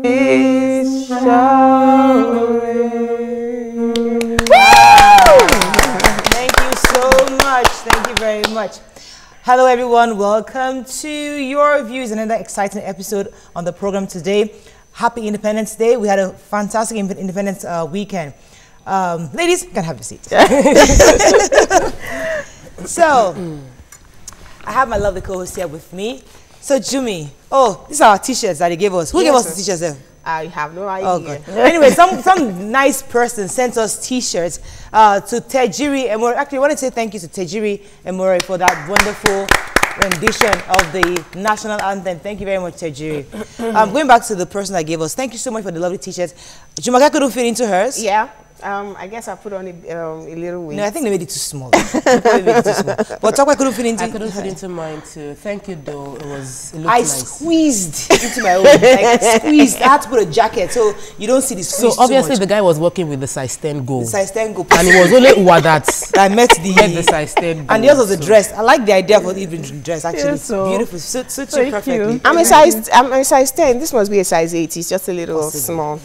It's showering. Thank you so much. Thank you very much. Hello, everyone. Welcome to Your Views, another exciting episode on the program today. Happy Independence Day. We had a fantastic Independence weekend. Ladies, you can have your seats. So, I have my lovely co-host here with me. So, Jumi, these are our t-shirts that they gave us. Who gave us the t-shirts then? I have no idea. Oh, good. Anyway, some nice person sent us t-shirts to Tejiri Emore. Actually, I want to say thank you to Tejiri Emore for that wonderful rendition of the national anthem. Thank you very much, Tejiri. Going back to the person that gave us, thank you so much for the lovely t-shirts. Jumaka couldn't fit into hers. Yeah. I guess I put on a little weight. No, I think they made it too small. But Tokwe couldn't fit into. I couldn't fit into mine too. Thank you, though. It looked I nice. Squeezed into my own. Like squeezed. I had to put a jacket so you don't see the squeeze. So obviously the guy was working with the size 10 goal. The size 10 goal. And it was only Uwa that I met the size 10 goal. And the other was the dress. I like the idea for even dress. Actually, Yeah, it's so beautiful. Suits you perfectly. I'm a size 10. This must be a size 8. It's just a little small.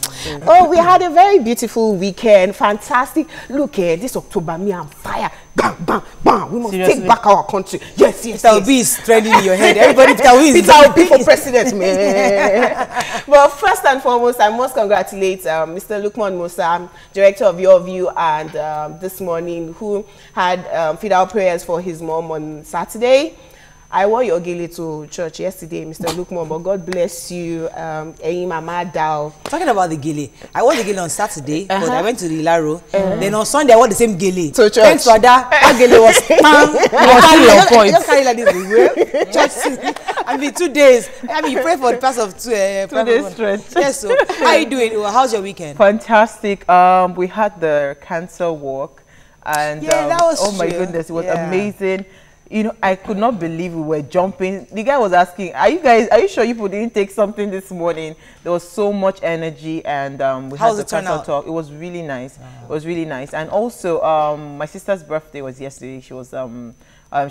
Oh, we had a very beautiful weekend. Fantastic. Look, this October, me on fire. Bam, bam, bam. We must take back our country. Yes. Peter Obi is trending in your head. Everybody, Peter Obi for president, man. Well, first and foremost, I must congratulate Mr. Lukman Musa, director of Your View, and this morning, who had fidal prayers for his mom on Saturday. I wore your gele to church yesterday, Mr. Lukman, but God bless you, Mama Dao. Talking about the gele, I wore the gele on Saturday, but I went to the Ilaro. Then on Sunday, I wore the same gele. To church. Thanks for that. That gele was point. I just carry like this. Church. I mean, 2 days. I mean, you pray for the past of 2 days straight. Yes, so how are you doing? How's your weekend? Fantastic. We had the cancer walk, and that was oh my true. goodness, it was amazing. You know, I could not believe we were jumping. The guy was asking, are you sure you didn't take something this morning? There was so much energy, and we had the cancer talk. It was really nice. It was really nice. And also, my sister's birthday was yesterday. She was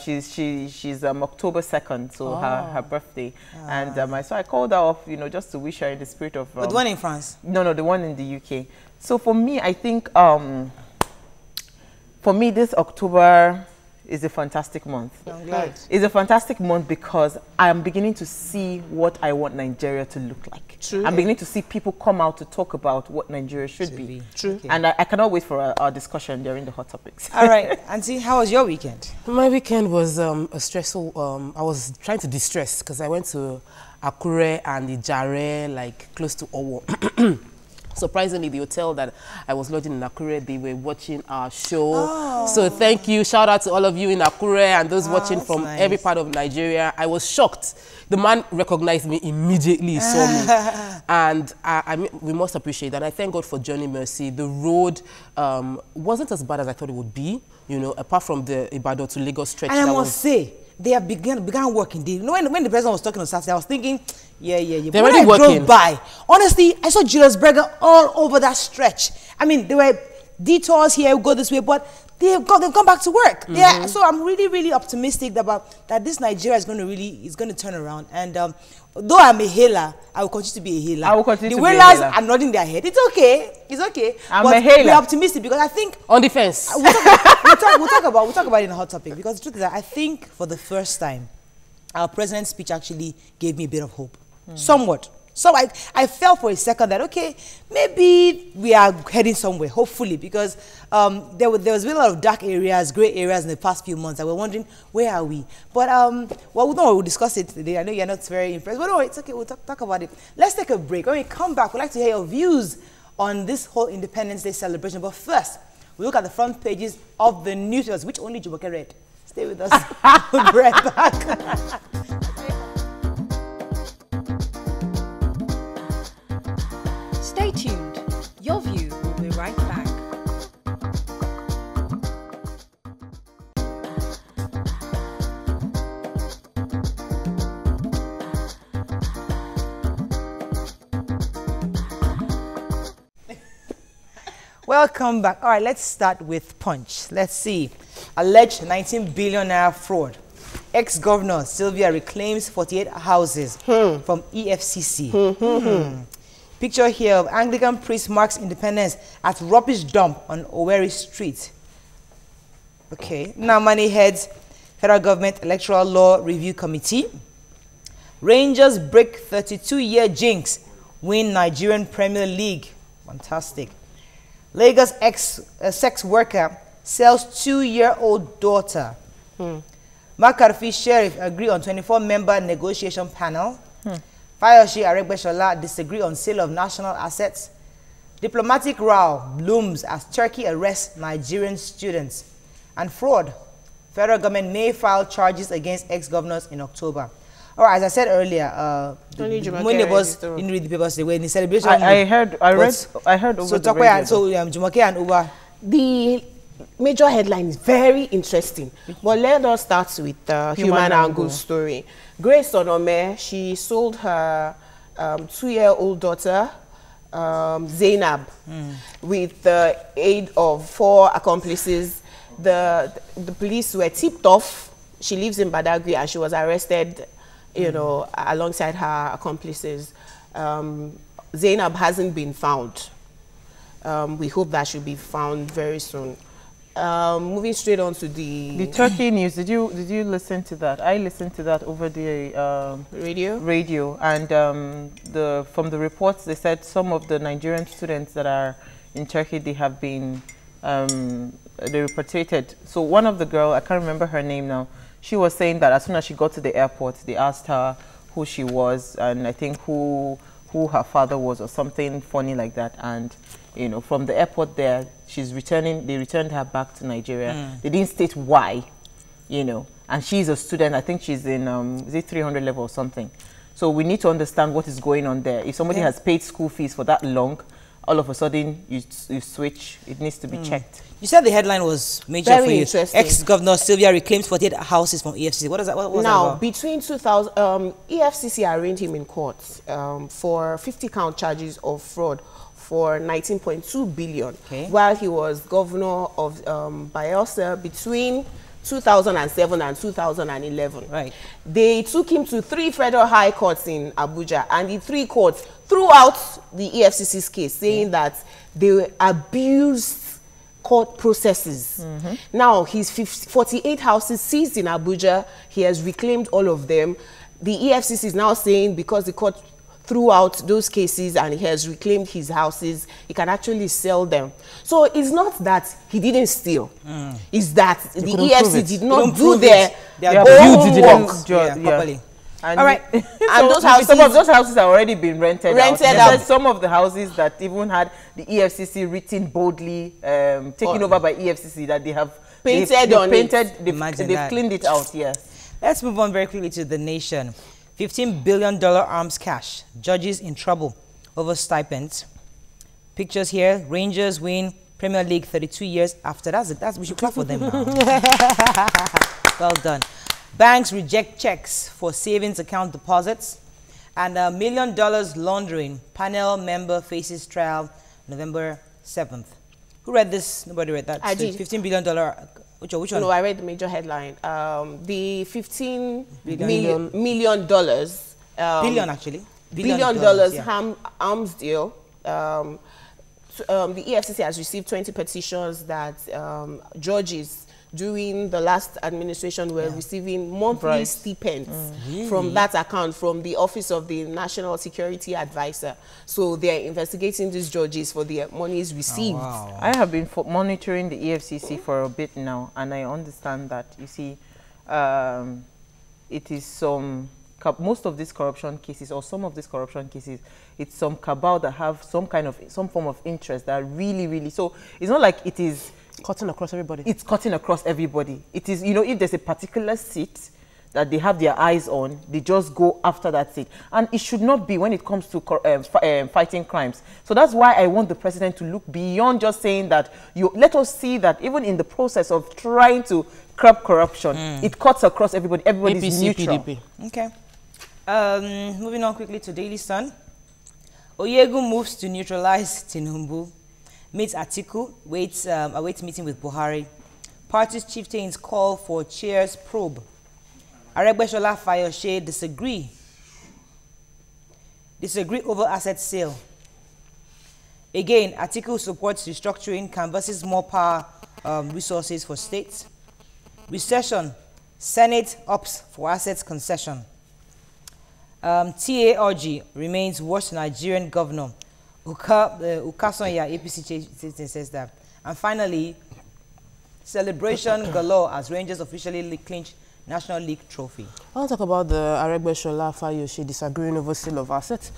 she's October 2nd, so her birthday. And so I called her off, you know, just to wish her in the spirit of. But the one in France? No, the one in the UK. So for me, I think for me this October is a fantastic month. I'm glad. It's a fantastic month because I am beginning to see what I want Nigeria to look like. True. I'm beginning to see people come out to talk about what Nigeria should be. True. Okay. And I cannot wait for our discussion during the hot topics. All right. Auntie, how was your weekend? My weekend was a stressful. I was trying to distress because I went to Akure and Ijare, like close to Owo. Surprisingly, the hotel that I was lodging in Akure, they were watching our show. So thank you. Shout out to all of you in Akure and those watching from every part of Nigeria. I was shocked. The man recognized me immediately, saw me. And we must appreciate that. I thank God for Johnny Mercy. The road wasn't as bad as I thought it would be, you know, apart from the Ibadan to Lagos stretch. And I must say, they have began working. You know, when the president was talking on Saturday, I was thinking, yeah. They're already working. Drove by, honestly, I saw Julius Berger all over that stretch. I mean, there were detours here, go this way, but they've gone back to work. Yeah, so I'm really optimistic about that. This Nigeria is going to turn around. And though I'm a hailer, I will continue to be a hailer. I will continue to be a whalers hailer. are nodding their head. It's okay. I'm a hailer. We're optimistic because I think on defense. We'll talk about it in a hot topic, because the truth is that I think for the first time, our president's speech actually gave me a bit of hope, somewhat. So I felt for a second that, okay, maybe we are heading somewhere, hopefully, because there was been a lot of dark areas, gray areas in the past few months. I was wondering, where are we? But, we'll discuss it today. I know you're not very impressed, but no, it's okay, we'll talk about it. Let's take a break. When we come back, we'd like to hear your views on this whole Independence Day celebration. But first, we look at the front pages of the newspapers, which only Jumoke read. Stay with us. We'll be right back. Stay tuned. Your View will be right back. Welcome back. All right, let's start with Punch. Let's see. Alleged 19 billion naira fraud. Ex-governor Sylvia reclaims 48 houses from EFCC. Picture here of Anglican priest marks independence at rubbish dump on Owerri Street. Okay, now money heads Federal Government Electoral Law Review Committee. Rangers break 32-year jinx, win Nigerian Premier League. Fantastic. Lagos sex worker sells 2-year-old daughter. Makarfi Sheriff agree on 24-member negotiation panel. Fayose Aregbesola disagree on sale of national assets. Diplomatic row blooms as Turkey arrests Nigerian students. And fraud. Federal government may file charges against ex-governors in October. All right, as I said earlier, when it was didn't read the papers, they were in the celebration. I heard over so the radio. So Jumoke and Uba. The major headline is very interesting, but let us start with the human angle story. Grace Onome, she sold her 2-year-old daughter, Zainab, with the aid of 4 accomplices. The police were tipped off. She lives in Badagry and she was arrested, you know, alongside her accomplices. Zainab hasn't been found. We hope that she'll be found very soon. Moving straight on to the Turkey news. Did you listen to that? I listened to that over the radio, and from the reports they said some of the Nigerian students that are in Turkey, they have been they repatriated. So one of the girl, I can't remember her name now, she was saying that as soon as she got to the airport, they asked her who she was and I think who her father was or something funny like that. And you know, from the airport there, she's returning. They returned her back to Nigeria. They didn't state why, you know. And she's a student. I think she's in is it 300 level or something. So we need to understand what is going on there. If somebody has paid school fees for that long, all of a sudden you switch, it needs to be checked. You said the headline was major Very for you. interesting. Ex-governor Sylvia reclaims 48 houses from EFCC. What is that? What was now, that about? between 2000, EFCC arraigned him in court for 50-count charges of fraud for 19.2 billion, while he was governor of Bayelsa between 2007 and 2011. Right. They took him to 3 federal high courts in Abuja, and the 3 courts threw out the EFCC's case, saying that they abused court processes. Now, his 48 houses seized in Abuja, he has reclaimed all of them. The EFCC is now saying because the court threw out those cases and he has reclaimed his houses, he can actually sell them. So it's not that he didn't steal. It's that the EFCC did not do their own work properly. And all right. And so those houses, some of those houses have already been rented out. out. Some of the houses that even had the EFCC written boldly, taken over by EFCC, that they have painted on it. They've cleaned it out, yes. Let's move on very quickly to The Nation. $15 billion arms cash. Judges in trouble over stipends. Pictures here. Rangers win Premier League 32 years after. That's we should clap for them now. Well done. Banks reject checks for savings account deposits. And $1 million laundering. Panel member faces trial November 7th. Who read this? Nobody read that. I did. $15 billion. Which one? No, I read the major headline. The $15 million dollars. Billion, actually. Billion dollars arms deal. The EFCC has received 20 petitions that judges during the last administration were receiving monthly stipends from that account, from the Office of the National Security Advisor. So they're investigating these judges for the monies received. Oh, wow. I have been monitoring the EFCC for a bit now, and I understand that, you see, it is most of these corruption cases, or some of these corruption cases, it's some cabal that have some form of interest that really, so it's not like it is cutting across everybody. It's cutting across everybody. It is, you know, if there's a particular seat that they have their eyes on, they just go after that seat. And it should not be when it comes to fighting crimes. So that's why I want the president to look beyond just saying that, let us see that even in the process of trying to curb corruption, it cuts across everybody. Everybody's neutral. PDP. Okay. Moving on quickly to Daily Sun. Oyegu moves to neutralize Tinubu. Meets Atiku, awaits meeting with Buhari. Party's chieftains call for chairs probe. Aregbesola Fayose disagree over asset sale. Again, Atiku supports restructuring, canvasses more power resources for states. Recession, Senate opts for assets concession. TARG remains worst Nigerian governor. Ukasonya APC says that. And finally, celebration galore as Rangers officially clinch National League trophy. I want to talk about the Aregbesola Fayose disagreeing over sale of assets.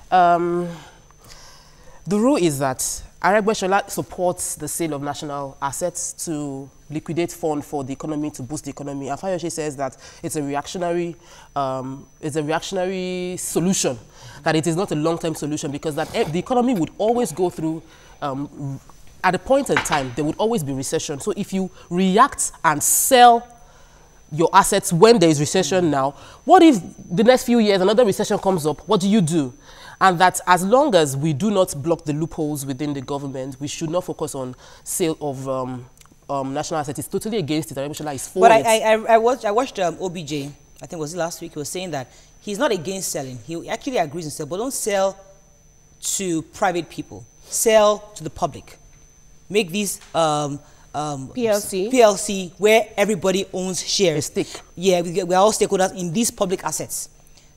The rule is that Aregbesola supports the sale of national assets to liquidate fund for the economy, to boost the economy. And Fayose says that it's a reactionary solution, that it is not a long-term solution, because that the economy would always go through, at a point in time, there would always be recession. So if you react and sell your assets when there is recession now, what if the next few years another recession comes up? What do? And that as long as we do not block the loopholes within the government, we should not focus on sale of national assets. It's totally against it. Aregbesola is for it. But I watched OBJ, I think it was last week, he was saying that he's not against selling. He actually agrees to sell, but don't sell to private people. Sell to the public. Make these PLC where everybody owns shares. A stake. Yeah, we're all stakeholders in these public assets.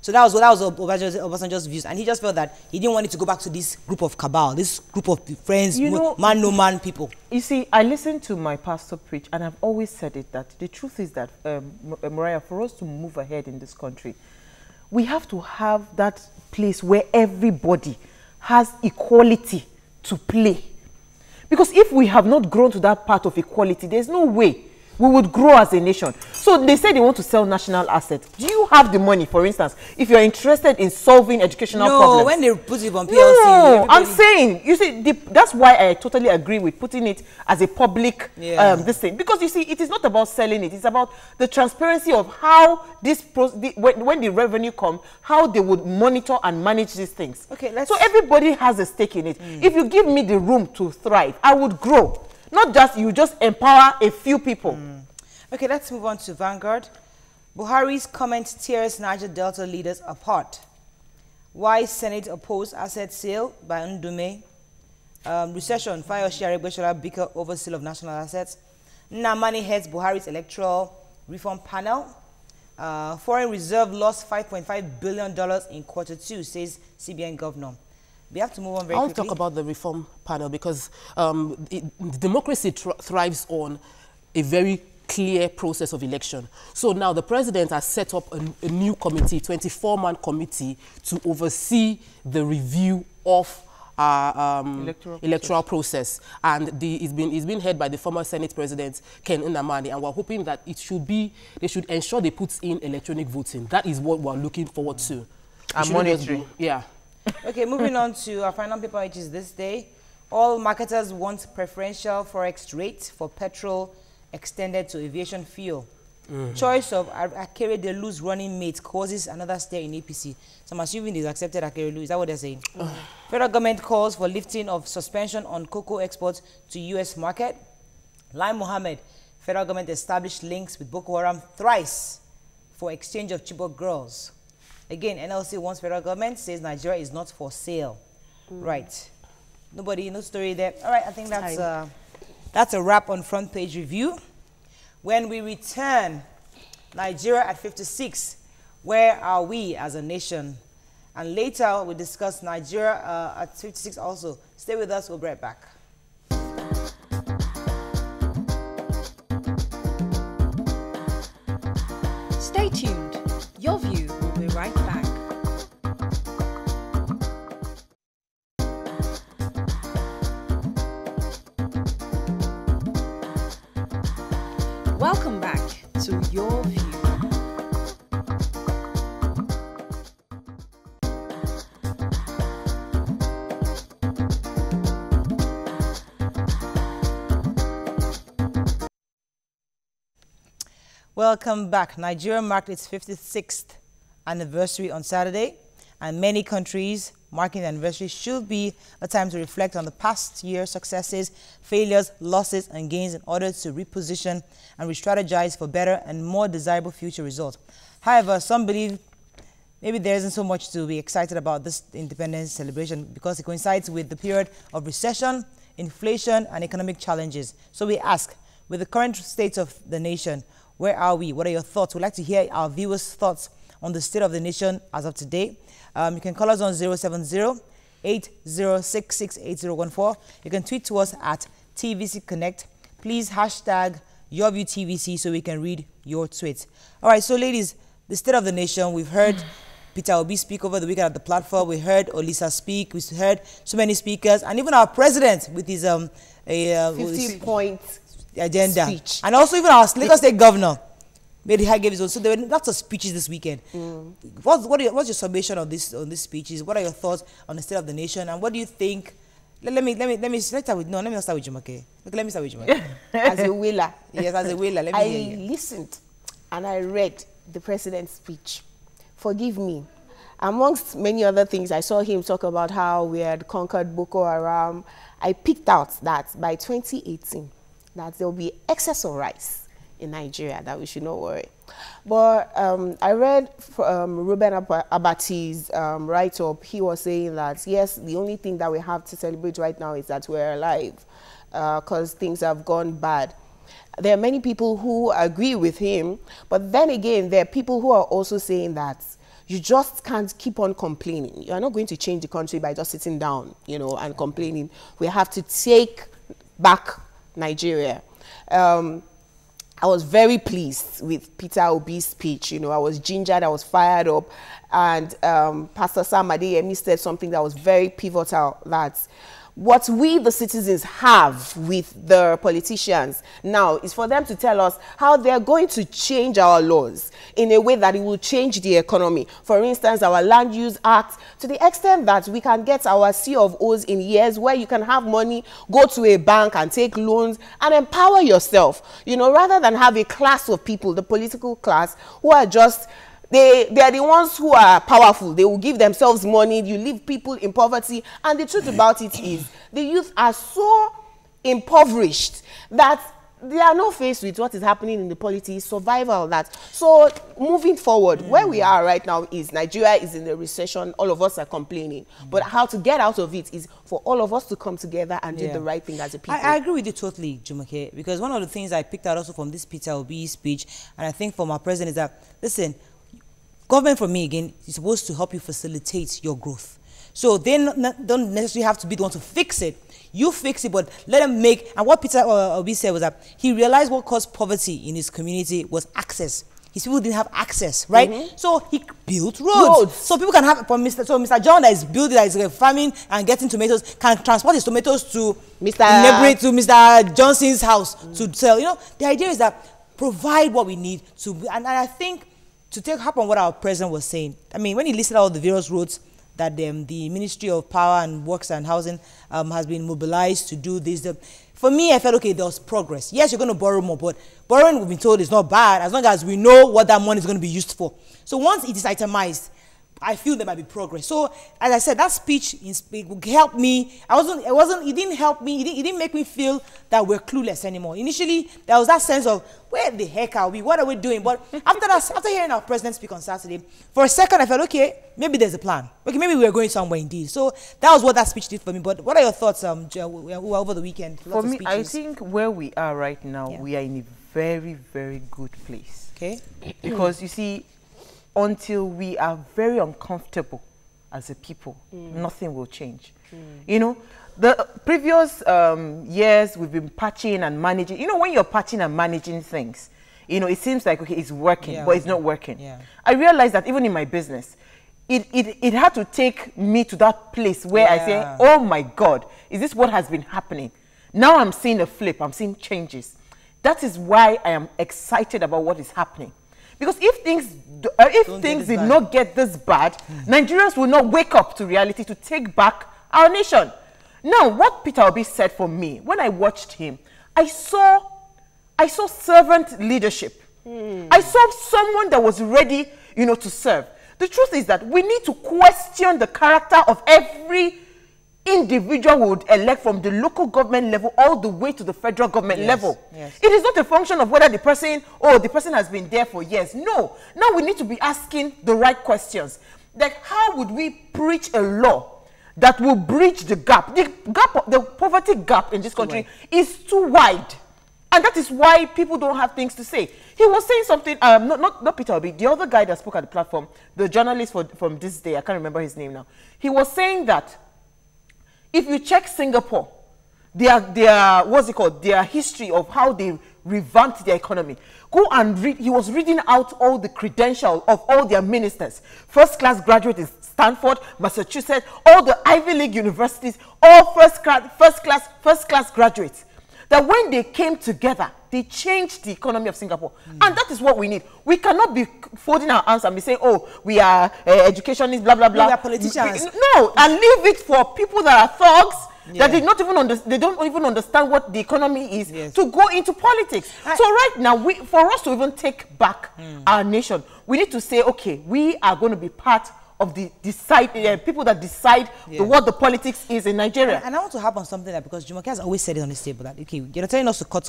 So that was Obasanjo's views, and he just felt that he didn't want it to go back to this group of cabal, this group of friends, man people. You see, I listened to my pastor preach, and I've always said it, that the truth is that, Mariah, for us to move ahead in this country, we have to have that place where everybody has equality to play. Because if we have not grown to that part of equality, there's no way we would grow as a nation. So they say they want to sell national assets. Do you have the money, for instance, if you're interested in solving educational problems? No, when they put it on PLC. No, I'm saying, you see, that's why I totally agree with putting it as a public this thing. Because you see, it is not about selling it. It's about the transparency of how this, when the revenue comes, how they would monitor and manage these things. Okay, so everybody has a stake in it. If you give me the room to thrive, I would grow. Not just you just empower a few people. Okay, let's move on to Vanguard. Buhari's comment tears Niger Delta leaders apart. Why Senate opposed asset sale by Ndume? Recession, Fayose Aregbesola bicker over sale of national assets. Nnamani heads Buhari's electoral reform panel. Foreign reserve lost $5.5 billion in Q2, says CBN governor. We have to move on very quickly. I want to talk about the reform panel because democracy thrives on a very clear process of election. So now the president has set up a new committee, 24-man committee, to oversee the review of our electoral process. And it's been head by the former Senate President, Ken Nnamani, and we're hoping that they should ensure they put in electronic voting. That is what we're looking forward to. And monitoring. Yeah. Okay, moving on to our final paper, which is this day. All marketers want preferential forex rate for petrol extended to aviation fuel. Choice of Akeredolu's running mate causes another stir in APC. So I'm assuming they've accepted Akeredolu. Is that what they're saying? Federal government calls for lifting of suspension on cocoa exports to U.S. market. Lai Mohammed, federal government established links with Boko Haram thrice for exchange of Chibok girls. Again, NLC wants federal government, says Nigeria is not for sale. Right. No story there. All right, I think that's a wrap on Front Page Review. When we return, Nigeria at 56, where are we as a nation? And later, we'll discuss Nigeria at 56 also. Stay with us, we'll be right back. Stay tuned. Your View will be right back. Welcome back to Your View. Welcome back. Nigeria marked its 56th anniversary on Saturday, and many countries marking the anniversary should be a time to reflect on the past year's successes, failures, losses, and gains in order to reposition and re-strategize for better and more desirable future results. However, some believe maybe there isn't so much to be excited about this independence celebration because it coincides with the period of recession, inflation, and economic challenges. So we ask, with the current state of the nation, where are we? What are your thoughts? We'd like to hear our viewers' thoughts on the state of the nation as of today. You can call us on 070-8066-8014. You can tweet to us at TVC Connect. Please hashtag YourViewTVC so we can read your tweets. All right, so ladies, the state of the nation, we've heard Peter Obi speak over the weekend at the platform. We heard Olisa speak. We heard so many speakers, and even our president with his 50-point agenda speech. And also even our Lagos State governor gave his own. So there were lots of speeches this weekend. What's your summation of these speeches? What are your thoughts on the state of the nation, and what do you think? Let me start with Jumoke. Let me start with Jumoke. As a wheeler. Yes, as a wheeler. Let me hear you. I listened and I read the president's speech. Forgive me. Amongst many other things, I saw him talk about how we had conquered Boko Haram. I picked out that by 2018, that there will be excess of rice in Nigeria, that we should not worry. But I read Reuben Abati's write-up. He was saying that, yes, the only thing that we have to celebrate right now is that we're alive because things have gone bad. There are many people who agree with him, but then again, there are people who are also saying that you just can't keep on complaining. You are not going to change the country by just sitting down, you know, and complaining. We have to take back Nigeria. I was very pleased with Peter Obi's speech. You know, I was gingered, I was fired up. And Pastor Sam Adeyemi said something that was very pivotal, that what we, the citizens, have with the politicians now is for them to tell us how they're going to change our laws in a way that it will change the economy. For instance, our Land Use Act, to the extent that we can get our C of O's in years where you can have money, go to a bank and take loans and empower yourself, you know, rather than have a class of people, the political class, who are just... They are the ones who are powerful. They will give themselves money. You leave people in poverty. And the truth about it is the youth are so impoverished that they are not faced with what is happening in the polity, survival that. So moving forward, where we are right now is Nigeria is in a recession. All of us are complaining. But how to get out of it is for all of us to come together and do the right thing as a people. I agree with you totally, Jumoke, because one of the things I picked out also from this Peter Obi speech, and I think from our president, is that, listen, government, for me, again, is supposed to help you facilitate your growth. So they don't necessarily have to be the one to fix it. You fix it, but let them make... And what Peter Obi said was that he realized what caused poverty in his community was access. His people didn't have access, right? So he built roads. So people can have... Mr. John that is building, that is farming and getting tomatoes, can transport his tomatoes to Mr. Johnson's house to sell. You know, the idea is that provide what we need to... And I think... to take up on what our president was saying, I mean, when he listed out the various roads that the Ministry of Power and Works and Housing has been mobilized to do this, for me, I felt, okay, there was progress. Yes, you're going to borrow more, but borrowing, we've been told, is not bad as long as we know what that money is going to be used for. So once it is itemized, I feel there might be progress. So, as I said, that speech would help me. It didn't help me. It didn't make me feel that we're clueless anymore. Initially, there was that sense of, where the heck are we? What are we doing? But after hearing our president speak on Saturday, for a second, I felt, okay, maybe there's a plan. Okay, maybe we're going somewhere indeed. So, that was what that speech did for me. But what are your thoughts over the weekend? For me, I think where we are right now, we are in a very, very good place. Okay. Because, you see, until we are very uncomfortable as a people, nothing will change. You know, the previous years we've been patching and managing. You know, when you're patching and managing things, you know, it seems like, okay, it's working, but it's not working. I realized that even in my business, it had to take me to that place where I say, oh my God, is this what has been happening? Now I'm seeing a flip, I'm seeing changes. That is why I am excited about what is happening. Because if things did not get this bad, Nigerians will not wake up to reality to take back our nation. Now, what Peter Obi said for me, when I watched him, I saw servant leadership. I saw someone that was ready, you know, to serve. The truth is that we need to question the character of every individual would elect from the local government level all the way to the federal government level. Yes. It is not a function of whether the person has been there for years. No. Now we need to be asking the right questions. Like, how would we preach a law that will bridge the gap? The poverty gap in this country is too wide. And that is why people don't have things to say. He was saying something, not Peter Obi, the other guy that spoke at the platform, the journalist from this day, I can't remember his name now. He was saying that if you check Singapore, their history of how they revamped their economy. Go and read. He was reading out all the credentials of all their ministers. First-class graduate in Stanford, Massachusetts, all the Ivy League universities, all first class graduates. That when they came together, they changed the economy of Singapore. And that is what we need. We cannot be folding our hands and be saying, oh, we are educationists, blah, blah, blah. We are politicians. No, and leave it for people that are thugs, that they don't even understand what the economy is, to go into politics. So right now, for us to even take back our nation, we need to say, okay, we are going to be part of the people that decide what the politics is in Nigeria. And I want to harp on something that, because Jumoke has always said it on this table, that, okay, you're telling us to cut.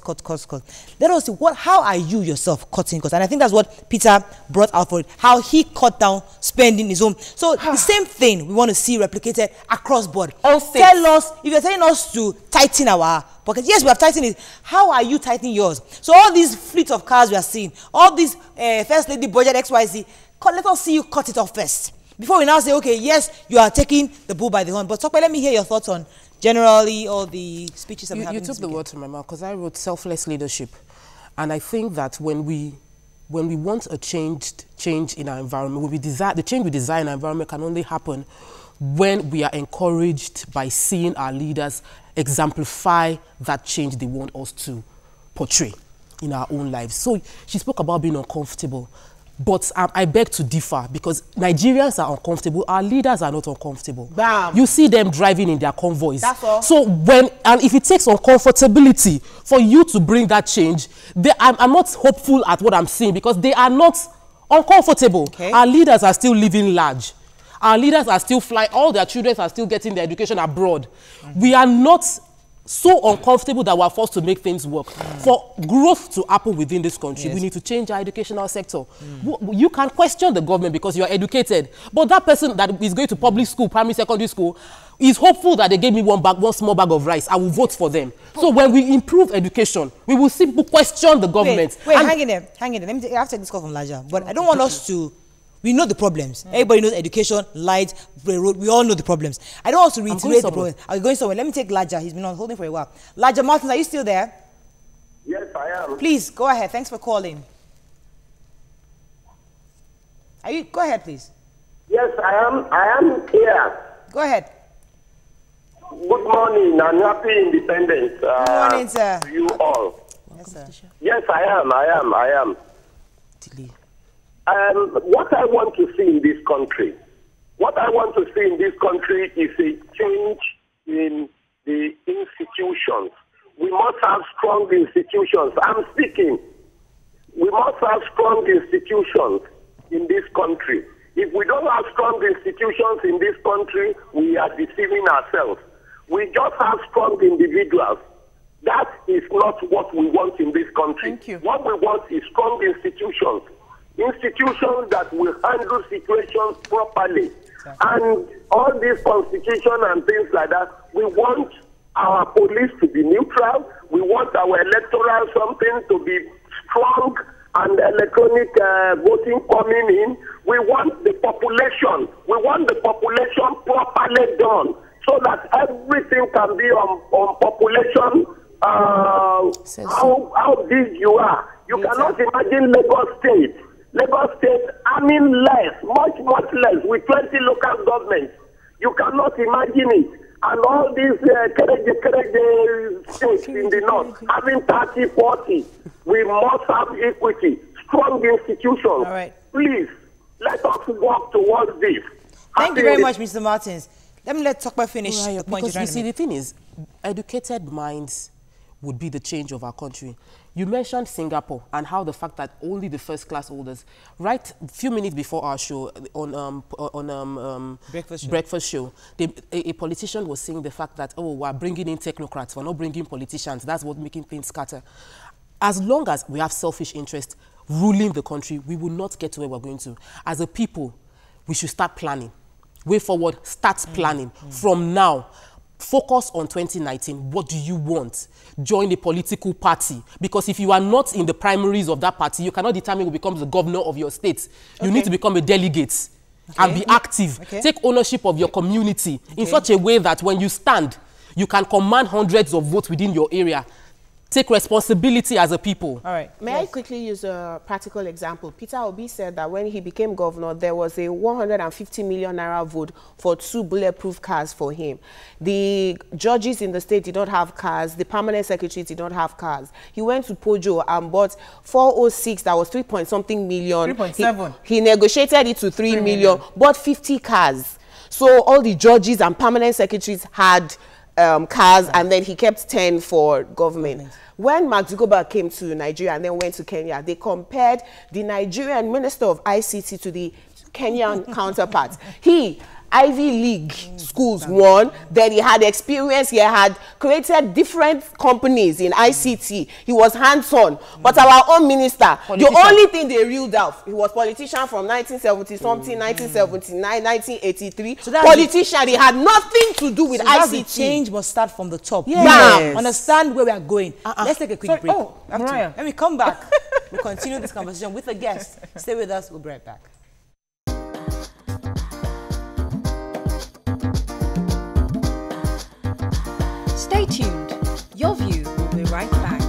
Let us see, how are you yourself cutting costs? And I think that's what Peter brought out for it, how he cut down spending his own. So the same thing we want to see replicated across board. Tell us, if you're telling us to tighten our pockets, yes, we have tightened it. How are you tightening yours? So all these fleet of cars we are seeing, all these First Lady budget XYZ, let us see you cut it off first. Before we now say, okay, yes, you are taking the bull by the horn. But Tope, let me hear your thoughts on generally all the speeches that we have. You took the words from my mouth, because I wrote selfless leadership. And I think that when we want a change in our environment, the change we desire in our environment can only happen when we are encouraged by seeing our leaders exemplify that change they want us to portray in our own lives. So she spoke about being uncomfortable. But I beg to differ, because Nigerians are uncomfortable. Our leaders are not uncomfortable. Bam. You see them driving in their convoys. That's all. So if it takes uncomfortability for you to bring that change, I'm not hopeful at what I'm seeing, because they are not uncomfortable. Okay. Our leaders are still living large. Our leaders are still flying. All their children are still getting their education abroad. We are not so uncomfortable that we're forced to make things work. For growth to happen within this country, we need to change our educational sector. You can question the government because you are educated, but that person that is going to public school, primary, secondary school, is hopeful that they gave me one small bag of rice. I will vote for them. So when we improve education, we will simply question the government. Wait, hang in there. Let me after this call from Laja, but I don't want us to. We know the problems. Everybody knows education, light, railroad. We all know the problems. I don't want to reiterate the problems. Are you going somewhere? Let me take Laja. He's been on holding for a while. Laja Martins, are you still there? Yes, I am. Please, go ahead. Thanks for calling. Go ahead, please. Yes, I am here. Go ahead. Good morning and happy independence. Good morning, sir. To you all. Yes, sir. Yes, I am. What I want to see in this country, is a change in the institutions. We must have strong institutions. I'm speaking. We must have strong institutions in this country. If we don't have strong institutions in this country, we are deceiving ourselves. We just have strong individuals. That is not what we want in this country. Thank you. What we want is strong institutions. Institutions that will handle situations properly. And all this constitution and things like that, we want our police to be neutral. We want our electoral something to be strong and electronic voting coming in. We want the population properly done so that everything can be on population, how big you are. You cannot imagine Lagos State arming less, much less, with 20 local governments. You cannot imagine it. And all these states in the north having 30, 40. We must have equity, strong institutions. All right. Please, let us work towards this. Thank you very much, Mr. Martins. Let me let Tope finish the point you're trying to make. The thing is, educated minds would be the change of our country. You mentioned Singapore and how the fact that only the first class holders, right a few minutes before our show, on Breakfast Show, a politician was saying the fact that, oh, we're bringing in technocrats, we're not bringing politicians. That's what's making things scatter. As long as we have selfish interest ruling the country, we will not get to where we're going to. As a people, we should start planning. Way forward, start planning from now. Focus on 2019. What do you want? Join a political party. Because if you are not in the primaries of that party, you cannot determine who becomes the governor of your state. You need to become a delegate and be active. Take ownership of your community in such a way that when you stand, you can command hundreds of votes within your area. Take responsibility as a people. All right. May I quickly use a practical example? Peter Obi said that when he became governor, there was a 150 million naira vote for 2 bulletproof cars for him. The judges in the state did not have cars. The permanent secretary did not have cars. He went to Pojo and bought 406, that was 3-point-something million. 3.7. He negotiated it to 3 million, bought 50 cars. So all the judges and permanent secretaries had cars, and then he kept 10 for government. When Mark Zuckerberg came to Nigeria and then went to Kenya, they compared the Nigerian Minister of ICT to the Kenyan counterpart. He, Ivy League schools won, then he had experience, he had created different companies in ICT, he was hands-on. But our own minister, the only thing they reeled out, he was politician from 1970-something, 1979, 1983. So politician, he had nothing to do with ICT. The change must start from the top. Yes. Understand where we are going. Let's take a quick break. Oh, Mariah. When we come back, we'll continue this conversation with a guest. Stay with us, we'll be right back. Stay tuned. Your View will be right back.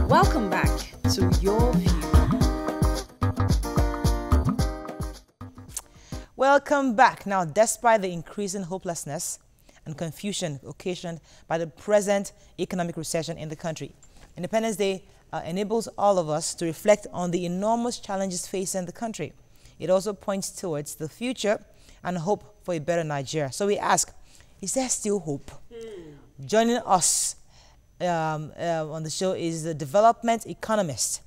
Welcome back to Your View. Welcome back. Now, despite the increasing hopelessness and confusion occasioned by the present economic recession in the country, Independence Day enables all of us to reflect on the enormous challenges facing the country. It also points towards the future and hope for a better Nigeria. So we ask, is there still hope? Joining us on the show is the development economist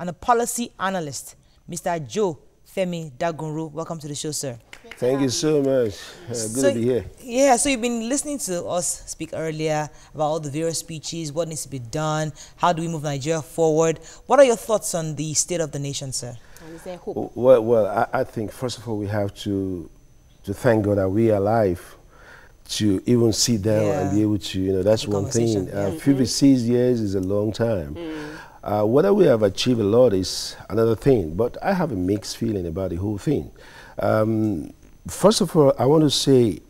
and a policy analyst, Mr. Joe Femi Dagunro. Welcome to the show, sir. Thank you so much. Good to be here. Yeah, so you've been listening to us speak earlier about all the various speeches, what needs to be done, how do we move Nigeria forward. What are your thoughts on the state of the nation, sir? And is there hope? Well, I think, first of all, we have to thank God that we are alive to even sit down and be able to, that's one thing. 56 years is a long time. Whether we have achieved a lot is another thing, but I have a mixed feeling about the whole thing. First of all, I want to say,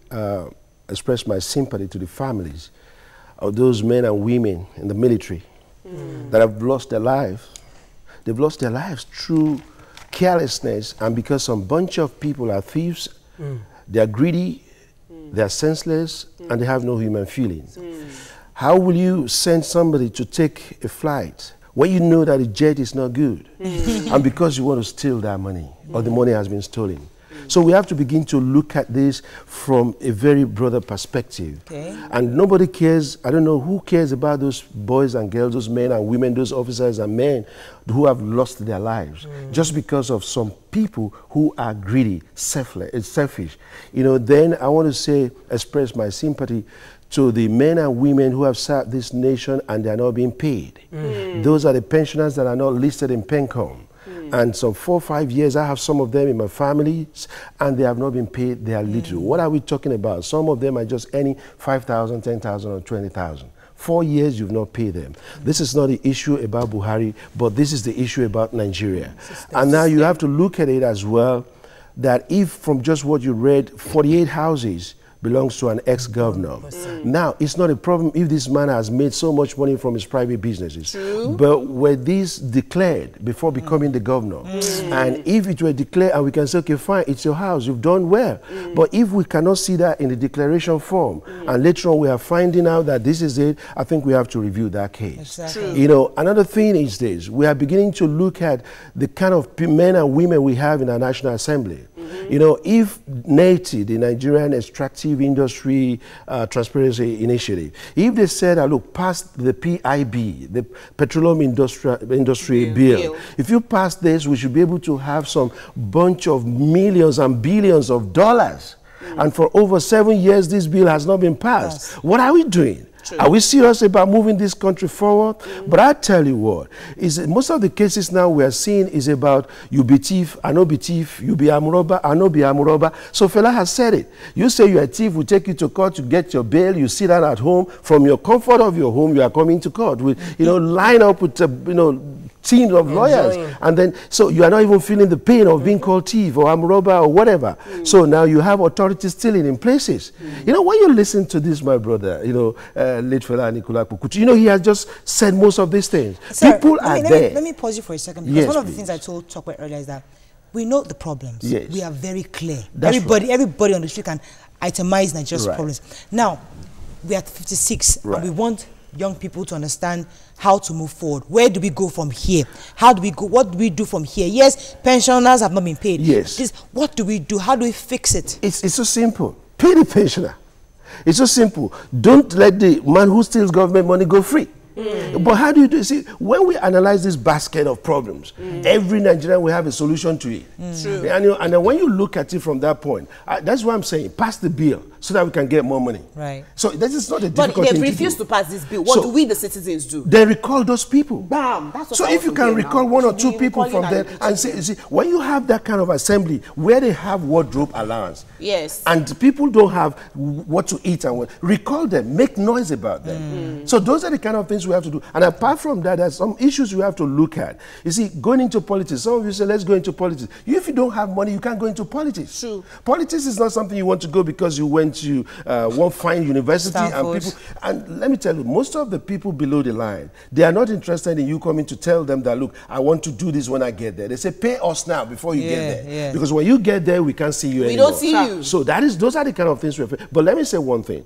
express my sympathy to the families of those men and women in the military that have lost their lives. They've lost their lives through carelessness and because some bunch of people are thieves, they are greedy, they are senseless, and they have no human feelings. How will you send somebody to take a flight when you know that the jet is not good and because you want to steal that money or the money has been stolen? So we have to begin to look at this from a very broader perspective. And nobody cares, I don't know who cares about those boys and girls, those men and women, those officers and men who have lost their lives just because of some people who are greedy, selfish. Then I want to say, express my sympathy to the men and women who have served this nation and they are not being paid. Those are the pensioners that are not listed in PENCOM. And some 4 or 5 years, I have some of them in my family, and they have not been paid. They are little. What are we talking about? Some of them are just earning 5,000, 10,000, or 20,000. 4 years, you've not paid them. This is not the issue about Buhari, but this is the issue about Nigeria. And now you have to look at it as well, that if from just what you read, 48 houses belongs to an ex-governor. Now, it's not a problem if this man has made so much money from his private businesses. But were these declared before becoming the governor? And if it were declared and we can say, okay, fine, it's your house, you've done well. But if we cannot see that in the declaration form, and later on we are finding out that this is it, I think we have to review that case. Another thing is this, we are beginning to look at the kind of men and women we have in our National Assembly. You know, if NETI, the Nigerian Extractive Industry Transparency Initiative, if they said, look, pass the PIB, the Petroleum Industry Bill, if you pass this, we should be able to have some bunch of millions and billions of dollars. And for over 7 years, this bill has not been passed. Yes. What are we doing? True. Are we serious about moving this country forward? But I tell you what, most of the cases now we are seeing is about you be thief, I no be thief, you be armed robber, I no be armed robber. So fella has said it. You say you're a thief, we take you to court to get your bail, you sit down at home, from your comfort of your home, you are coming to court with, you know, line up with, you know, teams of lawyers, and then so you are not even feeling the pain of being called thief or armed robber or whatever. So now you have authorities stealing in places. You know, when you listen to this, my brother, you know, late fella Nicolas Kukutu, you know, he has just said most of these things. Sir, people are there. Let me pause you for a second, because one of the things I told Tokwe earlier is that we know the problems. Yes. We are very clear. Everybody on the street can itemize Nigeria's problems. Now, we are 56, and we want young people to understand how to move forward. Where do we go from here? How do we go? What do we do from here? Yes, pensioners have not been paid. Yes. What do we do? How do we fix it? It's so simple. Pay the pensioner. It's so simple. Don't let the man who steals government money go free. But how do you do it? See, when we analyze this basket of problems, every Nigerian will have a solution to it. True. And then when you look at it from that point, that's what I'm saying. Pass the bill so that we can get more money. Right. So this is not a difficult thing. But they refuse to pass this bill. What do we, the citizens, do? They recall those people. Bam. That's what so if you can recall one or two people from there and say, you see, when you have that kind of assembly where they have wardrobe allowance, and people don't have what to eat and what, recall them, make noise about them. So those are the kind of things we have to do. And apart from that, there's some issues we have to look at. You see, going into politics, some of you say, let's go into politics. If you don't have money, you can't go into politics. True. Politics is not something you want to go because you went to one fine university. And people. And let me tell you, most of the people below the line, they are not interested in you coming to tell them that, look, I want to do this when I get there. They say, pay us now before you get there. Because when you get there, we can't see you anymore. We don't see you. So those are the kind of things we're. But let me say one thing.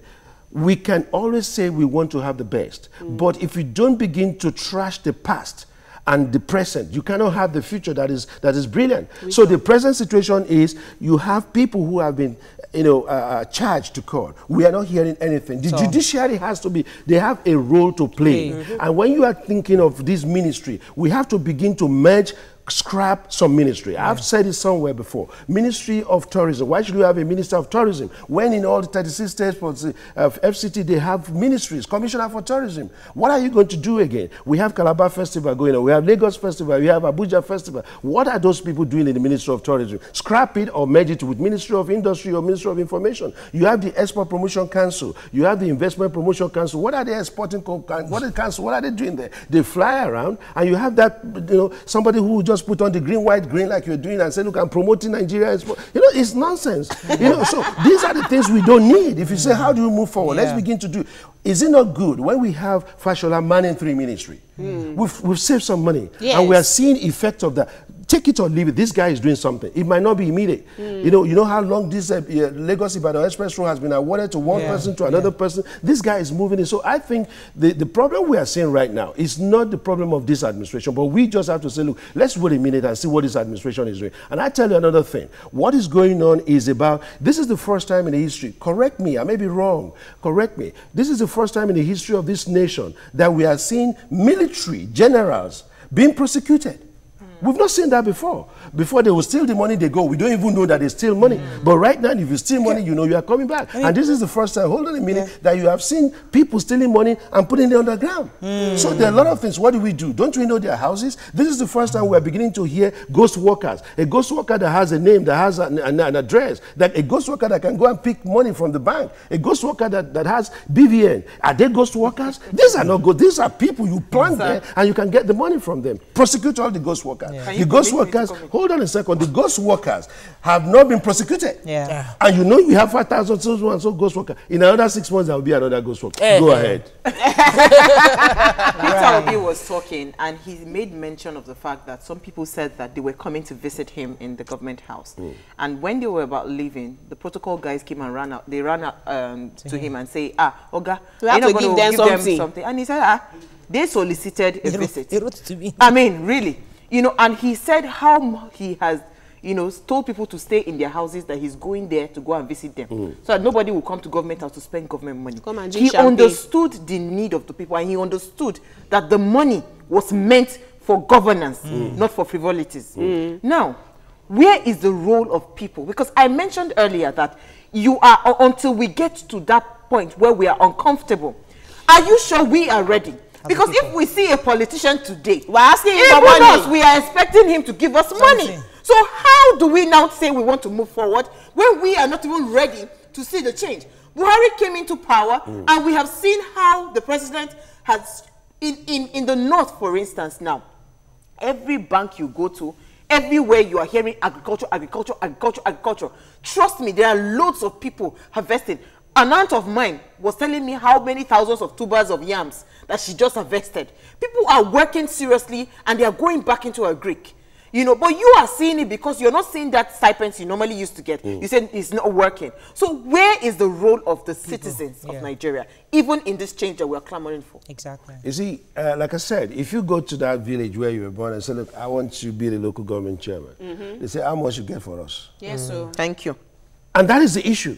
We can always say we want to have the best, but if we don't begin to trash the past and the present, you cannot have the future that is brilliant. So the present situation is you have people who have been, you know, charged to court. We are not hearing anything. The judiciary has to be, they have a role to play. And when you are thinking of this ministry, we have to begin to merge, scrap some ministry. I've said it somewhere before. Ministry of Tourism. Why should we have a Minister of Tourism? When in all the 36 states of FCT, they have ministries, Commissioner for Tourism. What are you going to do again? We have Calabar Festival going on. We have Lagos Festival. We have Abuja Festival. What are those people doing in the Ministry of Tourism? Scrap it or merge it with Ministry of Industry or Ministry of Information. You have the Export Promotion Council. You have the Investment Promotion Council. What are they exporting? What are the council? What are they doing there? They fly around, and you have that, you know, somebody who just put on the green, white, green like you're doing and say, look, I'm promoting Nigeria. You know, it's nonsense. You know, so these are the things we don't need. If you say, how do you move forward? Let's begin to do. Is it not good when we have Fashola manning 3 ministry? We've saved some money, and we are seeing effect of that. Take it or leave it. This guy is doing something. It might not be immediate. You know how long this Lagos Ibadan Express Road has been awarded to one person to another person. This guy is moving it. So I think the problem we are seeing right now is not the problem of this administration, but we just have to say, look, let's wait a minute and see what this administration is doing. And I tell you another thing. What is going on is about, this is the first time in the history, correct me, I may be wrong, correct me. This is the first time in the history of this nation that we are seeing military generals being prosecuted. We've not seen that before. Before they will steal the money, they go. We don't even know that they steal money. But right now, if you steal money, you know you are coming back. And this is the first time, hold on a minute, that you have seen people stealing money and putting it underground. So there are a lot of things. What do we do? Don't we know their houses? This is the first time we are beginning to hear ghost workers. A ghost worker that has a name, that has an address, that a ghost worker that can go and pick money from the bank, a ghost worker that has BVN. Are they ghost workers? These are not ghosts. These are people you plant there and you can get the money from them. Prosecute all the ghost workers. The ghost workers, hold on a second, the ghost workers have not been prosecuted. And you know you have 5,000 so and so ghost workers. In another 6 months, there will be another ghost worker. Go ahead. Peter Obi was talking, and he made mention of the fact that some people said that they were coming to visit him in the government house. And when they were about leaving, the protocol guys came and ran out. They ran out to him and say, Oga, we have to give them something. And he said, they solicited a visit. They wrote to me. I mean, really. You know, and he said how he has, you know, told people to stay in their houses, that he's going there to go and visit them. So that nobody will come to government house to spend government money. Come and He understood the need of the people, and he understood that the money was meant for governance, not for frivolities. Now, where is the role of people? Because I mentioned earlier that you are, until we get to that point where we are uncomfortable, are you sure we are ready? Because if we see a politician today, we're asking him even for money. us, we are expecting him to give us money. So how do we now say we want to move forward when we are not even ready to see the change? Buhari came into power, and we have seen how the president has, in the north, for instance, now, every bank you go to, everywhere you are hearing agriculture, agriculture, agriculture, agriculture. Trust me, there are loads of people harvesting. An aunt of mine was telling me how many thousands of tubers of yams that she just harvested. People are working seriously, and they are going back into a Greek. You know, but you are seeing it because you're not seeing that stipends you normally used to get. You said it's not working. So where is the role of the citizens of Nigeria, even in this change that we're clamoring for? Exactly. You see, like I said, if you go to that village where you were born and say, look, I want to be the local government chairman, they say, how much you get for us? Yes, sir. Thank you. And that is the issue.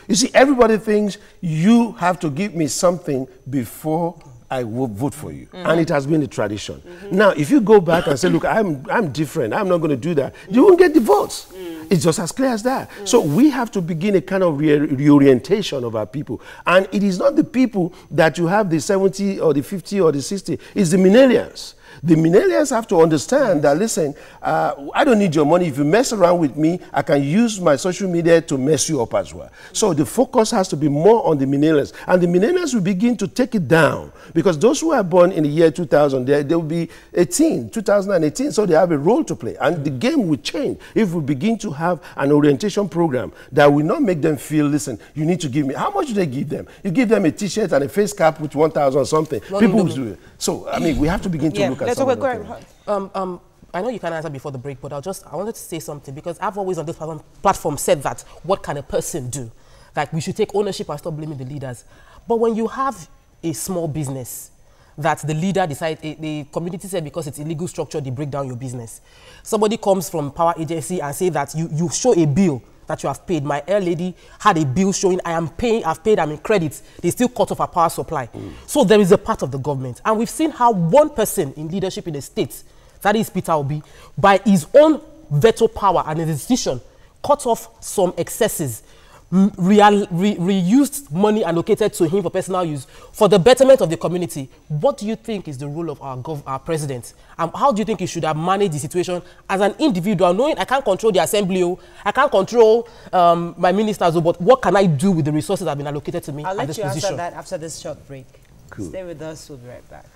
You see, everybody thinks you have to give me something before I will vote for you. And it has been the tradition. Now, if you go back and say, look, I'm different, I'm not going to do that, you won't get the votes. It's just as clear as that. So we have to begin a kind of reorientation of our people. And it is not the people that you have the 70 or the 50 or the 60, it's the millennials. The millennials have to understand that, listen, I don't need your money. If you mess around with me, I can use my social media to mess you up as well. So the focus has to be more on the millennials. And the millennials will begin to take it down. Because those who are born in the year 2000, they will be 2018, so they have a role to play. And the game will change if we begin to have an orientation program that will not make them feel, listen, you need to give me. How much do they give them? You give them a T-shirt and a face cap with 1,000 or something. People will do it. So, I mean, we have to begin to look at I know you can't answer before the break, but I wanted to say something, because I've always on this platform said that what can a person do? Like, we should take ownership and stop blaming the leaders. But when you have a small business that the leader decides, the community said because it's illegal structure, they break down your business. Somebody comes from power agency and say that you show a bill that you have paid. My air lady had a bill showing I've paid, I'm in credit. They still cut off our power supply. So there is a part of the government. And we've seen how one person in leadership in the state, that is Peter Obi, by his own veto power and his decision, cut off some excesses, reused money allocated to him for personal use for the betterment of the community. What do you think is the role of our president? How do you think he should have managed the situation as an individual, knowing I can't control the assembly, I can't control my ministers, but what can I do with the resources that have been allocated to me at this position? I'll let you answer that after this short break. Cool. Stay with us, we'll be right back.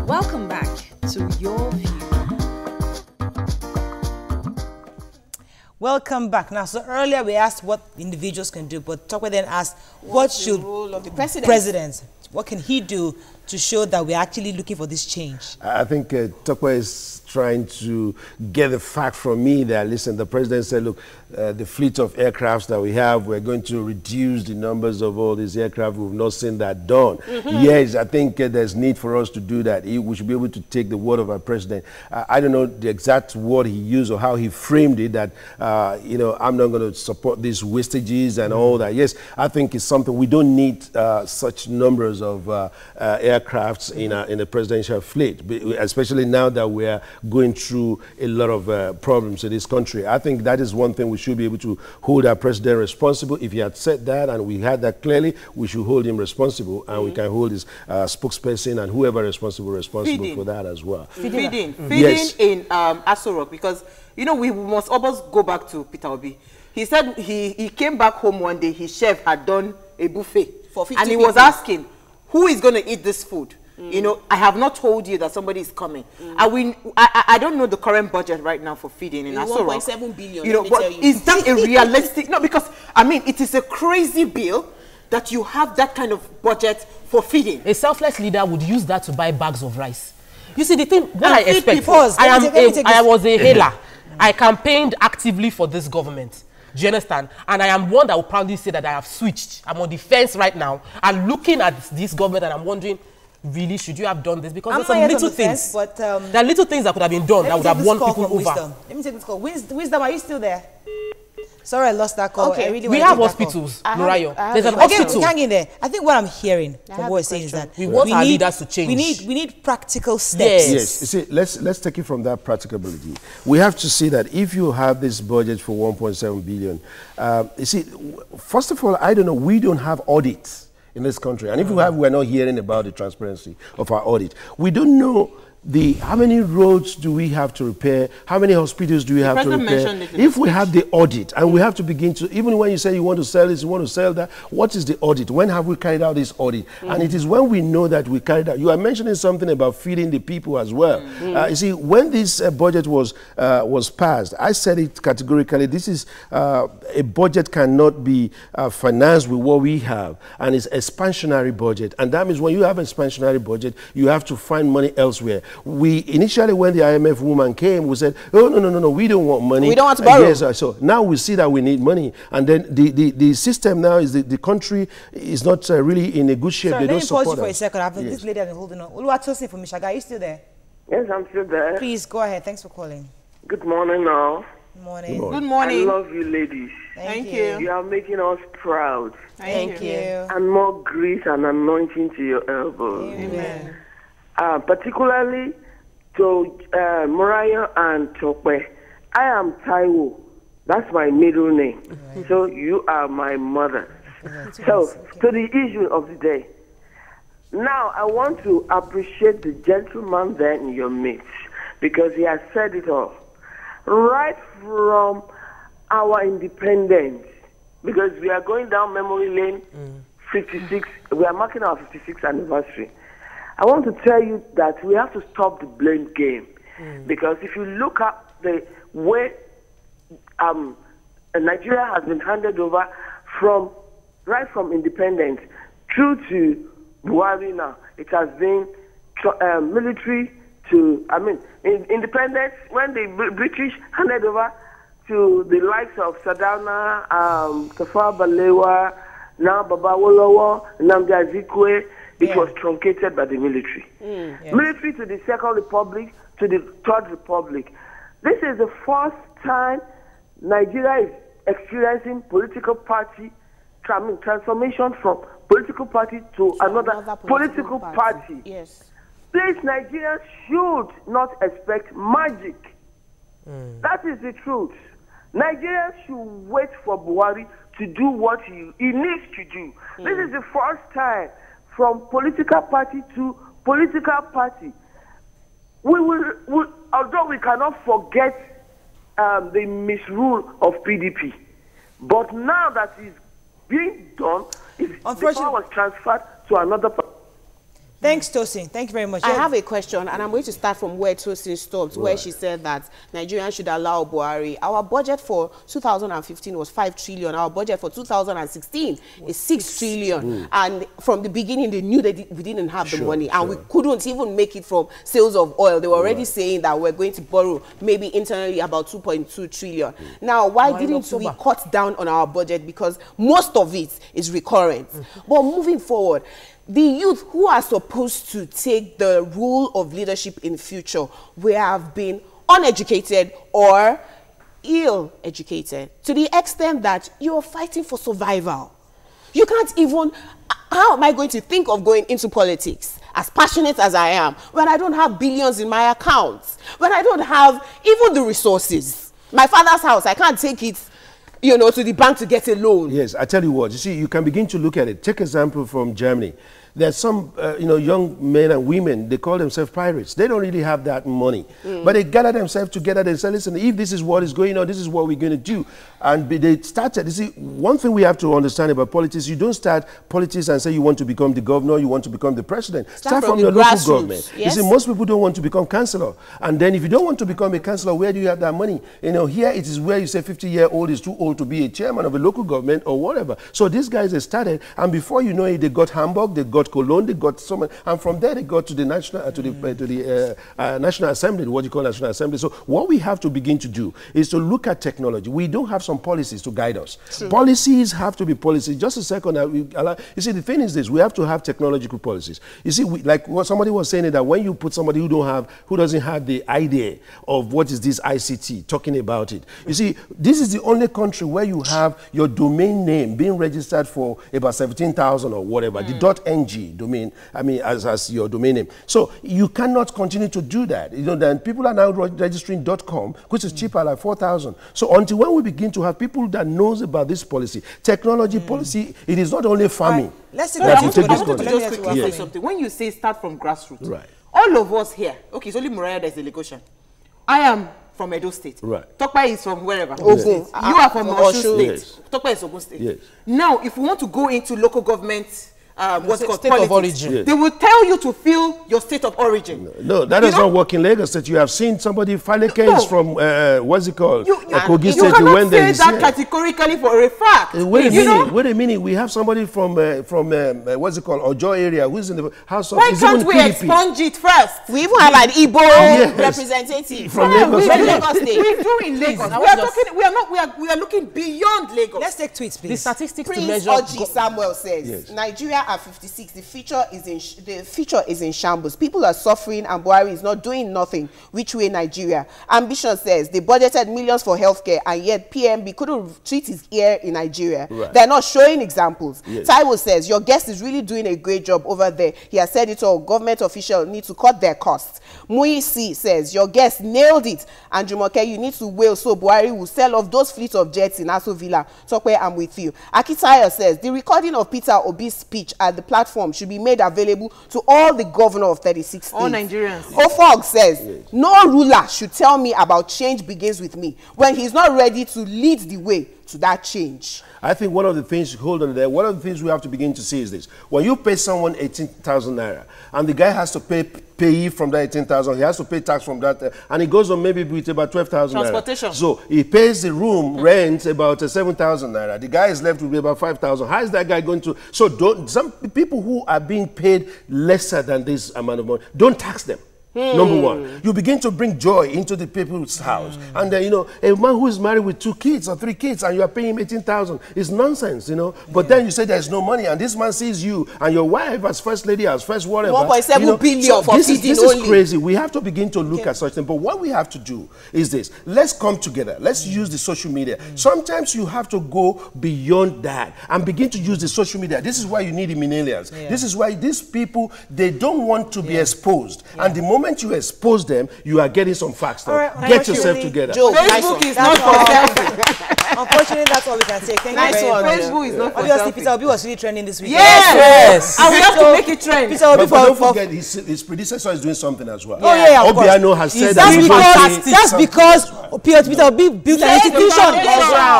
Welcome back to Your View. Welcome back. Now, so earlier we asked what individuals can do, but Tokwe then asked what should the role of the president, what can he do to show that we're actually looking for this change? I think Tokwe is trying to get the fact from me that, listen, the president said, look, the fleet of aircrafts that we have, we're going to reduce the numbers of all these aircraft. We've not seen that done. Yes, I think there's need for us to do that. We should be able to take the word of our president. I don't know the exact word he used or how he framed it, that, you know, I'm not going to support these wastages and all that. Yes, I think it's something we don't need such numbers of aircrafts in a presidential fleet, especially now that we're going through a lot of problems in this country. I think that is one thing we should be able to hold our president responsible. If he had said that and we had that clearly, we should hold him responsible, and we can hold his spokesperson and whoever responsible for that as well. Feeding Yes. in Aso Rock, because, you know, we must almost go back to Peter Obi. He said he came back home one day, his chef had done a buffet for 50 and he people. was asking, who is going to eat this food? You know, I have not told you that somebody is coming. I don't know the current budget right now for feeding in Aso Rock. 1.7 billion, You know, but is that a realistic? No, because, I mean, it is a crazy bill that you have that kind of budget for feeding. A selfless leader would use that to buy bags of rice. You see, the thing, what I expect, Pause. I was a hailer. I campaigned actively for this government. Do you understand? And I am one that will proudly say that I have switched. I'm on the fence right now and looking at this government and I'm wondering, really, should you have done this? Because there's some little things. But there are little things that could have been done that would have won people over. Let me take this call. Wisdom, are you still there? Sorry, I lost that call. Okay. Really we have hospitals, Morayo. There's an hospital. Hang in there. I think what I'm hearing from what you're saying is that we want our leaders to change. We need practical steps. Yes. You see, let's take it from that practicability. We have to see that if you have this budget for 1.7 billion, you see, first of all, I don't know, we don't have audits in this country. And if we have, we're not hearing about the transparency of our audit. We don't know how many roads do we have to repair? How many hospitals do we have to repair? If we have the audit and we have to begin to, even when you say you want to sell this, you want to sell that, what is the audit? When have we carried out this audit? And it is when we know that we carried out. You are mentioning something about feeding the people as well. You see, when this budget was passed, I said it categorically, this is a budget cannot be financed with what we have, and it's expansionary budget. And that means when you have an expansionary budget, you have to find money elsewhere. We initially, when the IMF woman came, we said, oh, no, we don't want money. We don't want to borrow. Yes, so now we see that we need money. And then the system now is the country is not really in a good shape. Sorry, they let don't me pause support you for us. a second. This lady has been holding on. Oluwatosin from Mishaga, are you still there? Yes, I'm still there. Please, go ahead. Thanks for calling. Good morning now. Good morning. Good morning. I love you ladies. Thank you. You are making us proud. Thank you. And more grace and anointing to your elbows. Amen. Particularly to Morayo and Tope. I am Taiwo. That's my middle name. Right. So you are my mother. So, to the issue of the day. Now, I want to appreciate the gentleman there in your midst because he has said it all. Right from our independence, because we are going down memory lane 56, we are marking our 56th anniversary. I want to tell you that we have to stop the blame game. Because if you look at the way Nigeria has been handed over right from independence through to Buhari now, it has been military to, independence, when the British handed over to the likes of Sadana, Tafawa Balewa, now Babawolowo, Nnamdi Azikiwe, it was truncated by the military. Yes. Military to the Second Republic, to the Third Republic. This is the first time Nigeria is experiencing political party transformation from political party to another political party. Yes. Please, Nigerians should not expect magic. That is the truth. Nigerians should wait for Buhari to do what he needs to do. This is the first time from political party to political party. Although we cannot forget the misrule of PDP, but now that is being done, the power was transferred to another party. Thanks, Tosin. Thank you very much. I have a question, and I'm going to start from where Tosin stopped, where she said that Nigerians should allow Buhari. Our budget for 2015 was 5 trillion. Our budget for 2016 is 6 trillion. And from the beginning, they knew that we didn't have the money, and we couldn't even make it from sales of oil. They were already saying that we're going to borrow maybe internally about 2.2 trillion. Now, why didn't we cut down on our budget? Because most of it is recurrent. But moving forward, the youth who are supposed to take the role of leadership in future, we have been uneducated or ill-educated to the extent that you're fighting for survival. You can't even, how am I going to think of going into politics, as passionate as I am, when I don't have billions in my accounts, when I don't have even the resources? My father's house, I can't take it, you know, to the bank to get a loan. Yes, I tell you what, you see, you can begin to look at it. Take example from Germany. There's some, young men and women, they call themselves pirates. They don't really have that money. But they gather themselves together and say, listen, if this is what is going on, this is what we're going to do. And they started, you see, one thing we have to understand about politics, you don't start politics and say you want to become the governor, you want to become the president. Start from your local government. Yes? You see, most people don't want to become councillor. And then if you don't want to become a councillor, where do you have that money? You know, here it is where you say 50-year-old is too old to be a chairman of a local government or whatever. So these guys, they started, and before you know it, they got Hamburg, they got got Cologne, they got so many, and from there they got to the National National Assembly, what you call National Assembly. So what we have to begin to do is to look at technology. We don't have some policies to guide us. True. Policies have to be policies. Just a second. You see, the thing is this: we have to have technological policies. You see, like what somebody was saying, that when you put somebody who doesn't have the idea of what is this ICT, talking about it. You see, this is the only country where you have your domain name being registered for about 17,000 or whatever, the .ng domain, I mean, as your domain name. So you cannot continue to do that. You know, then people are now registering .com, which is cheaper, like 4,000. So until when we begin to have people that knows about this policy, technology policy, it is not only farming. Let's take just quickly say something. When you say start from grassroots, right? All of us here, okay, it's only Moriah that's the location. I am from Edo State. Right. Tokpa is from wherever. Ogun. You are from Osun State. Yes. Tokpa is Ogun State. Yes. Now, if we want to go into local government, what's it called? State Politics, of origin. Yes. they will tell you to fill your state of origin. No, that does not work in Lagos State. You have seen somebody file a case from, what's it called? Kogi State. You cannot say that categorically for a fact. Wait a minute. We have somebody from what's it called? Ojo area who's in the House of... Why can't we expunge it first? We even have an Igbo representative from Lagos State. We do in Lagos. We are looking beyond Lagos. Let's take tweets, please. The statistics to Prince measure... Oji Samuel says, Nigeria at 56, the future is in shambles. People are suffering and Buhari is not doing nothing. Which way Nigeria? Ambition says, they budgeted millions for healthcare and yet PMB couldn't treat his ear in Nigeria. Right. They're not showing examples. Yes. Taiwo says, your guest is really doing a great job over there. He has said it all. Government officials need to cut their costs. Muisi says, your guest nailed it. And Jumoke, you need to wail so Buhari will sell off those fleet of jets in Aso Villa. Tokwe, I'm with you. Akitayo says, the recording of Peter Obi's speech at the platform should be made available to all the governor of 36 states. All Nigerians. Ofog says, no ruler should tell me about change begins with me when he's not ready to lead the way to that change. I think one of the things, hold on there, one of the things we have to begin to see is this. When you pay someone 18,000 naira, and the guy has to pay from that 18,000, he has to pay tax from that, and he goes on maybe with about 12,000 naira. Transportation. So he pays the room rent about 7,000 naira. The guy is left with about 5,000. How is that guy going to? So some people who are being paid lesser than this amount of money, don't tax them. Number one, you begin to bring joy into the people's house. And you know, a man who is married with 2 kids or 3 kids and you are paying him 18,000 is nonsense, you know. But then you say there's no money and this man sees you and your wife as first lady, as first whatever. 1.7 billion so for this feeding is only. crazy. We have to begin to look at such things. But what we have to do is this. Let's come together. Let's use the social media. Sometimes you have to go beyond that and begin to use the social media. This is why you need the millennials. This is why these people, they don't want to be exposed. And the moment you expose them, you are getting some facts. Get yourself together. Joe, Facebook is not for selfie. Unfortunately, that's all we can say. Thank you very much. Facebook is not for Obviously, selfie. Peter Obi was really trending this week. Yes. And we have to make it trend. Peter Obi But don't forget, his predecessor is doing something as well. Oh yeah, of course. Obiano has said that's because Peter Obi built an institution.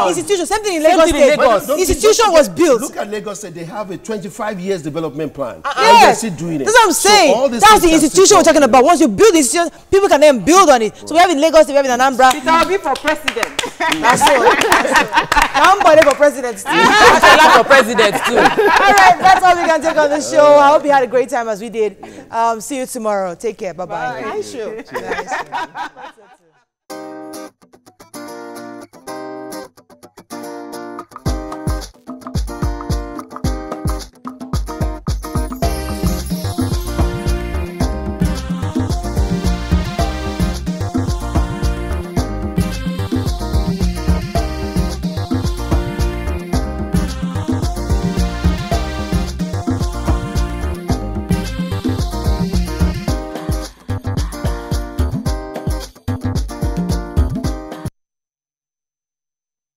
Institution. Same thing in Lagos State. Institution was built. Look at Lagos State. They have a 25 years development plan. Yes, they're still doing it. that's what I'm saying. That's the institution we're talking about. Once you build the institution, people can then build on it. So we have in Lagos, we have in Anambra. Peter Obi for president. That's all. Somebody for president too. for president too. All right, that's all we can take on the show. I hope you had a great time as we did. See you tomorrow. Take care. Bye-bye. Nice show.